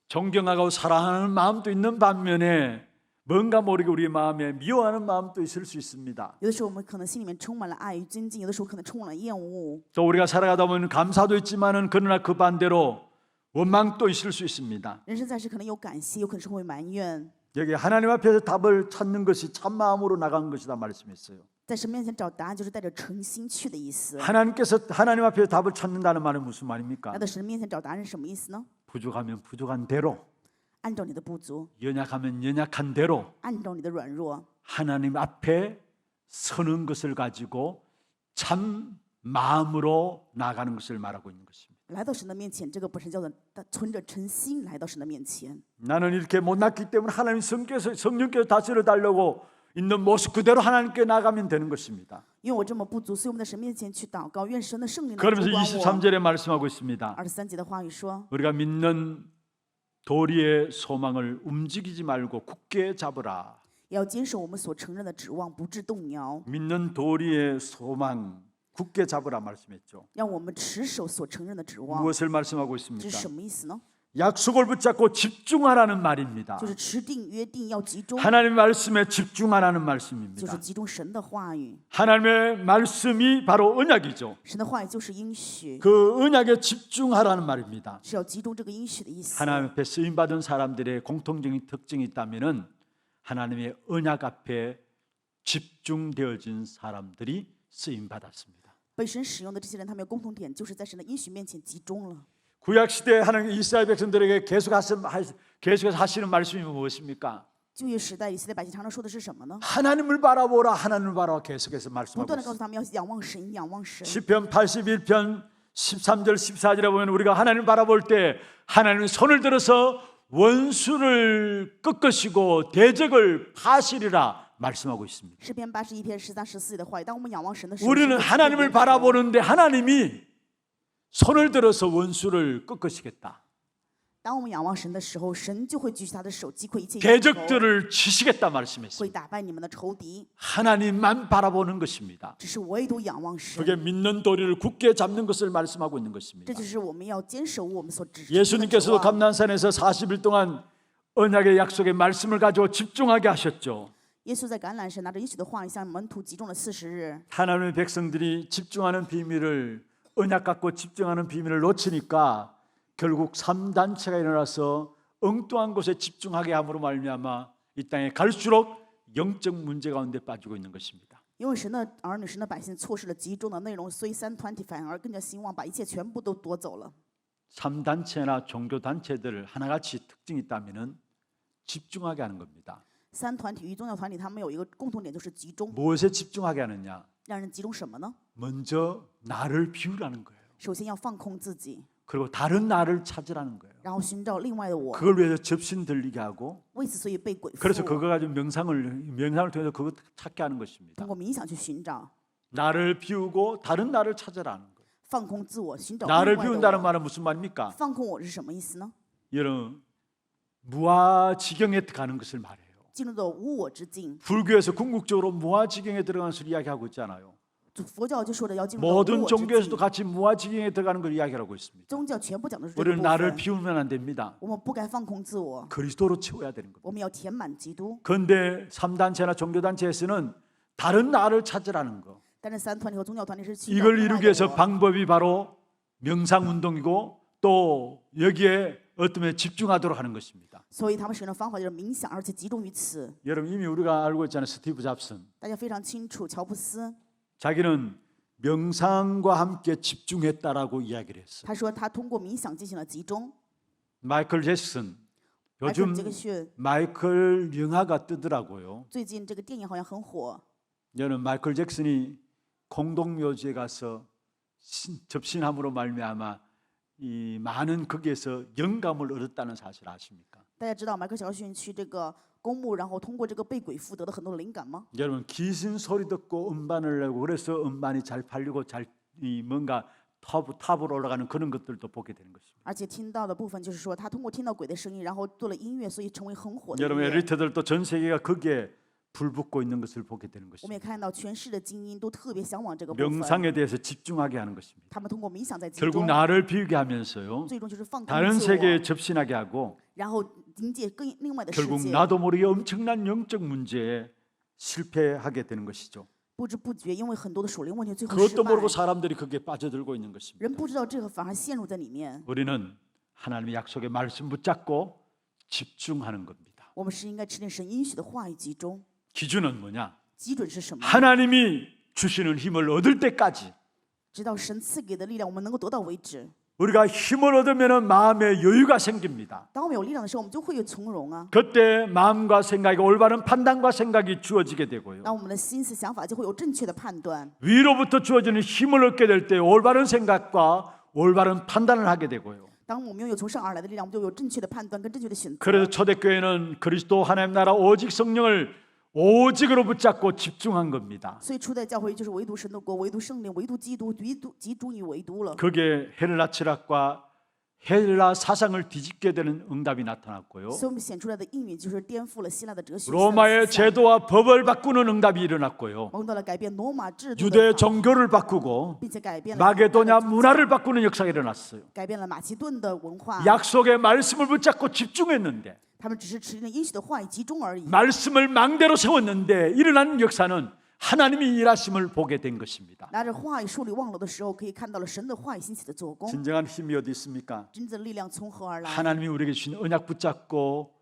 존경하고 사랑하는 마음도 있는 반면에 뭔가 모르게 우리 마음에 미워하는 마음도 있을 수 있습니다. 有的时候我们可能心里面充满了爱与尊敬，有的时候可能充满了厌恶。 또 우리가 살아가다 보면 감사도 있지만은 그러나 그 반대로 원망도 있을 수 있습니다. 人生在世可能有感谢，有可能是会埋怨。 여기 하나님 앞에서 답을 찾는 것이 참 마음으로 나간 것이다 말씀했어요. 在神面前找答案，就是带着诚心去的意思。 하나님께서 하나님 앞에 답을 찾는다는 말은 무슨 말입니까? 来到神面前找答案是什么意思呢？ 부족하면 부족한 대로, 按照你的不足， 연약하면 연약한 대로 按照你的软弱， 하나님 앞에 서는 것을 가지고 참 마음으로 나가는 것을 말하고 있는 것입니다. 来到神的面前，这个本身叫做存着诚心来到神的面前。 나는 이렇게 못났기 때문에 하나님 성령께서 다스려 달라고 있는 모습 그대로 하나님께 나가면 되는 것입니다. 因为我这么不足，所以我们在神面前去祷告，愿神的圣灵来 그러면서 主管我。 23절에 말씀하고 있습니다. 23节的话语说， 우리가 믿는 도리의 소망을 움직이지 말고 굳게 잡으라. 也要坚守我们所承认的指望，不致动摇， 믿는 도리의 소망 굳게 잡으라 말씀했죠. 让我们持守所承认的指望。 무엇을 말씀하고 这是 있습니까? 什么意思呢？ 약속을 붙잡고 집중하라는 말입니다. 就是持定约定，要集中， 하나님의 말씀에 집중하라는 就 말씀입니다. 是集中神的话语。 하나님의 말씀이 바로 언약이죠. 神的话语就是应许， 그 언약에 집중하라는 말입니다. 是要集中这个应许的意思。 하나님 앞에 쓰임 받은 사람들의 공통적인 특징이 있다면은 하나님의 언약 앞에 집중되어진 사람들이 쓰임 받았습니다. 被神使用的这些人，他们有共同点，就是在神的应许面前集中了。 구약 시대 하나님 이스라엘 백성들에게 계속해서 하시는 말씀이 무엇입니까? 旧约时代以色列百姓常常说的是什么呢？ 하나님을 바라보라, 하나님을 바라보라 계속해서 不 말씀하고 断的告 있습니다. 诉他们要仰望神，仰望神。 시편 81편 13절 14절에 보면 우리가 하나님을 바라볼 때 하나님은 손을 들어서 원수를 꺾으시고 대적을 파시리라 말씀하고 있습니다. 诗篇81篇13、14节的话语，当我们仰望神的时候， 우리는 神会 하나님을 赐给我们 바라보는데 하나님이 손을 들어서 원수를 꺾으시겠다. 当我们仰望神的时候，神就会举起他的手，击溃一切仇， 대적들을 치시겠다 会 말씀했습니다. 打败你们的仇敌。 하나님만 바라보는 것입니다. 只是唯独仰望 그게 神， 믿는 도리를 굳게 잡는 것을 말씀하고 있는 것입니다. 这就是我们要坚守我们所指。 예수님께서도 감난산에서 40일 동안 언약의 약속의 말씀을 가지고 집중하게 하셨죠. 耶稣在橄榄山拿着应许的话语，向门徒集中了40日。 하나님의 백성들이 집중하는 비밀을 언약 갖고 집중하는 비밀을 놓치니까 결국 3단체가 일어나서 엉뚱한 곳에 집중하게 함으로 말미암아 이 땅에 갈수록 영적 문제 가운데 빠지고 있는 것입니다. 因为神的儿女、神的百姓错失了集中的内容，所以三团体反而更加兴旺，把一切全部都夺走了。 3단체나 종교단체들 하나같이 특징이 있다면 집중하게 하는 겁니다. 三团体与宗教团体，他们有一个共同点，就是集中。 무엇에 집중하게 하느냐? 让人集中什么呢？ 먼저 나를 비우라는 거예요. 首先要放空自己， 그리고 다른 나를 찾으라는 거예요. 然后寻找另外的我。 그걸 위해서 접신 들리게 하고 为此，所以被鬼附。 그래서 그거 가지고 명상을 통해서 그거 찾게 하는 것입니다. 通过冥想去寻找， 나를 비우고 다른 나를 찾으라는 거예요. 放空自我，寻找 나를 另外的 비운다는 我。 말은 무슨 말입니까? 放空我是什么意思呢？ 여러분 무아지경에 가는 것을 말해요. 进入到无我之境。 불교에서 궁극적으로 무아지경에 들어가는 것을 이야기하고 있잖아요. 佛教就说的要进入到无 모든 我之 종교에서도 境。 같이 무아지경에 들어가는 걸 이야기하고 있습니다. 宗教全部讲的是这个 우리는 部 나를 分。 비우면 안 됩니다. 我们不该放空自我， 그리스도로 채워야 되는 겁니다. 我们要填满基督。 그런데 3단체나 종교단체에서는 다른 나를 찾으라는 거. 但是三团体和宗教团体是寻找 이걸 另外 이루기 的 위해서 我。 방법이 바로 명상운동이고 또 여기에 어떤 집중하도록 하는 것입니다. 所以他们使用的方法就是冥想，而且集中于此。 여러분 이미 우리가 알고 있잖아요. 스티브 잡슨. 大家非常清楚，乔布斯 자기는 명상과 함께 집중했다라고 이야기를 했어요. 他说他通过冥想进行了集中。 마이클 잭슨. 요즘 迈克尔·杰克逊 마이클 영화가 뜨더라고요. 最近这个电影好像很火。 여러분 마이클 잭슨이 공동묘지에 가서 접신함으로 말미암아 이 많은 거기에서 영감을 얻었다는 사실 아십니까? 大家知道迈克尔·杰克逊去这个公墓，然后通过这个被鬼附得了很多灵感吗？ 여러분 귀신 소리 듣고 음반을 내고 그래서 음반이 잘 팔리고 이 뭔가 탑으로 올라가는 그런 것들도 보게 되는 것입니다. 而且听到的部分就是说，他通过听到鬼的声音，然后做了音乐，所以成为很火的音 여러분 乐。 엘리트들도 전 세계가 거기에 불붙고 있는 것을 보게 되는 我们 것입니다. 也看到全市的精英都特别向往这个部分， 명상에 대해서 집중하게 하는 것입니다. 他们通过冥想在集 결국 中， 나를 비우게 하면서요. 最终就是放空 다른 自 세계에 我， 접신하게 하고 然后迎接更另外的世 결국 界。 나도 모르게 엄청난 영적 문제에 실패하게 되는 것이죠. 不知不觉，因为很多的属灵问题，最后失 그것도 败。 모르고 사람들이 거기에 빠져들고 있는 것입니다. 人不知道这个，反而陷入在里面。 우리는 하나님의 약속의 말씀 붙잡고 집중하는 겁니다. 我们是应该持定神应许的话语集中。 기준은 뭐냐? 基准是什么？ 하나님이 주시는 힘을 얻을 때까지 直到神赐给的力量我们能够得到为止。 우리가 힘을 얻으면 마음에 여유가 생깁니다. 当我们有力量的时候，我们就会有从容啊。 그때 마음과 생각이 올바른 판단과 생각이 주어지게 되고요. 当我们的心思想法就会有正确的判断。 위로부터 주어지는 힘을 얻게 될 때 올바른 생각과 올바른 판단을 하게 되고요. 当我们拥有从上而来的力量，我们就有正确的判断跟正确的选择。 그래서 초대교회는 그리스도 하나님 나라 오직 성령을 오직으로 붙잡고 집중한 겁니다. 所以初代教会就是唯独神的国，唯独圣灵，唯独基督，集中于唯独了。 그게 헬라 철학과 헬라 사상을 뒤집게 되는 응답이 나타났고요. 所以我们显出来的应允就是颠覆了希腊的哲学。 로마의 제도와 법을 바꾸는 응답이 일어났고요. 蒙到了改变罗马制度 유대 的， 종교를 바꾸고 并且改变了 마게도냐 문화를 바꾸는 역사가 일어났어요. 改变了马其顿的文化。 약속의 말씀을 붙잡고 집중했는데 他们只是持定了应许的话语集中而已。 말씀을 망대로 세웠는데 일어나는 역사는 하나님이 일하심을 보게 된 것입니다. 拿着话语树立望楼的时候，可以看到了神的话语兴起的做工。 진정한 힘이 어디 있습니까? 真正的力量从何而来？ 하나님이 우리에게 주신 언약 붙잡고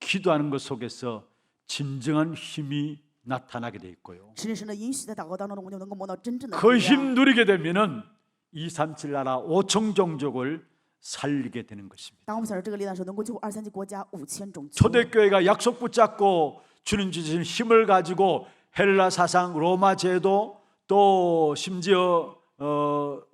기도하는 것 속에서 진정한 힘이 나타나게 돼 있고요. 持神的应许在祷告当中，我们就能够摸到真正的 그 力 힘 量。 누리게 되면은 237 나라 5천 종족을 살리게 되는 것입니다. 当我们享受这个力量的时候，能够救237国家5000种族。 초대교회가 약속 붙잡고 주님 주신 힘을 가지고 헬라 사상, 로마 제도, 또 심지어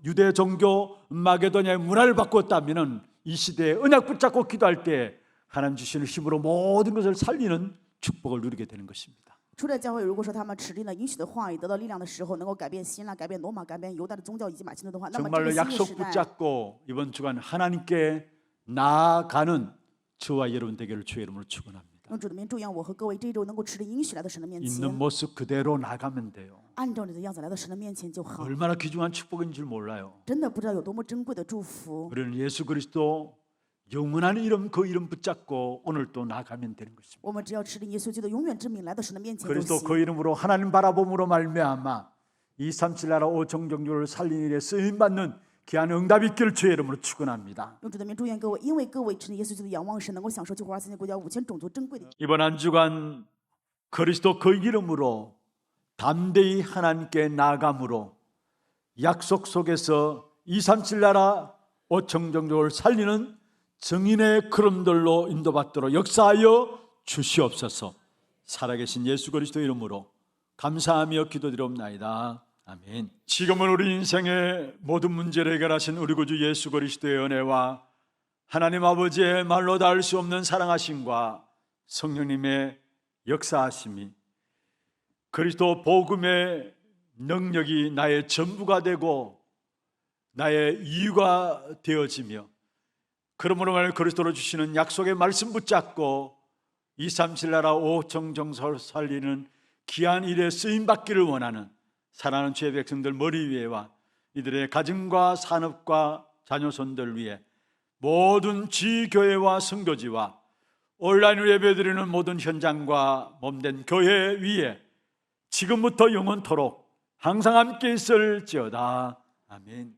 유대 종교, 마게도냐의 문화를 바꿨다면은 이 시대에 언약 붙잡고 기도할 때 하나님 주시는 힘으로 모든 것을 살리는 축복을 누리게 되는 것입니다. 初代教会如果说他们持定了应许的话语，得到力量的时候，能够改变希腊、改变罗马、改变犹大的宗教以及马其顿的话，那么这 정말로 个新的 약속 时代， 붙잡고 이번 주간 하나님께 나아가는 저와 여러분 되기를 주의 이름으로 축원합니다. 用主的名祝愿我和各位这一周能够持定应许来到神的面 있는 前， 모습 그대로 나가면 돼요. 按照你的样子来到神的面前就好。 얼마나 귀중한 축복인 줄 몰라요. 真的不知道有多么珍贵的祝福。 우리는 예수 그리스도 영원한 이름 그 이름 붙잡고 오늘 또 나가면 되는 것입니다. 我们只要持定耶稣基督永远之名来到神的面前就 그리스도 行。 그 이름으로 하나님 바라봄으로 말미암아 237 나라 5천 종족을 살리는 일에 쓰임 받는 귀한 응답이 있기를 주의 이름으로 축원합니다. 用主的名祝愿各位，因为各位持定耶稣基督仰望神，能够享受救活237国家5000种族珍贵的。 이번 한 주간 그리스도 그 이름으로 담대히 하나님께 나아감으로 약속 속에서 237 나라 5천 종족을 살리는 정인의 걸음들로 인도받도록 역사하여 주시옵소서. 살아계신 예수 그리스도 이름으로 감사하며 기도드리옵나이다. 아멘. 지금은 우리 인생의 모든 문제를 해결하신 우리 구주 예수 그리스도의 은혜와 하나님 아버지의 말로 닿을 수 없는 사랑하심과 성령님의 역사하심이 그리스도 복음의 능력이 나의 전부가 되고 나의 이유가 되어지며 그러므로 말해 그리스도로 주시는 약속의 말씀 붙잡고 237 나라 5천 종족을 살리는 귀한 일에 쓰임받기를 원하는 사랑하는 주의 백성들 머리 위에와 이들의 가정과 산업과 자녀손들 위해 모든 지교회와 선교지와 온라인으로 예배드리는 모든 현장과 몸된 교회 위에 지금부터 영원토록 항상 함께 있을지어다. 아멘.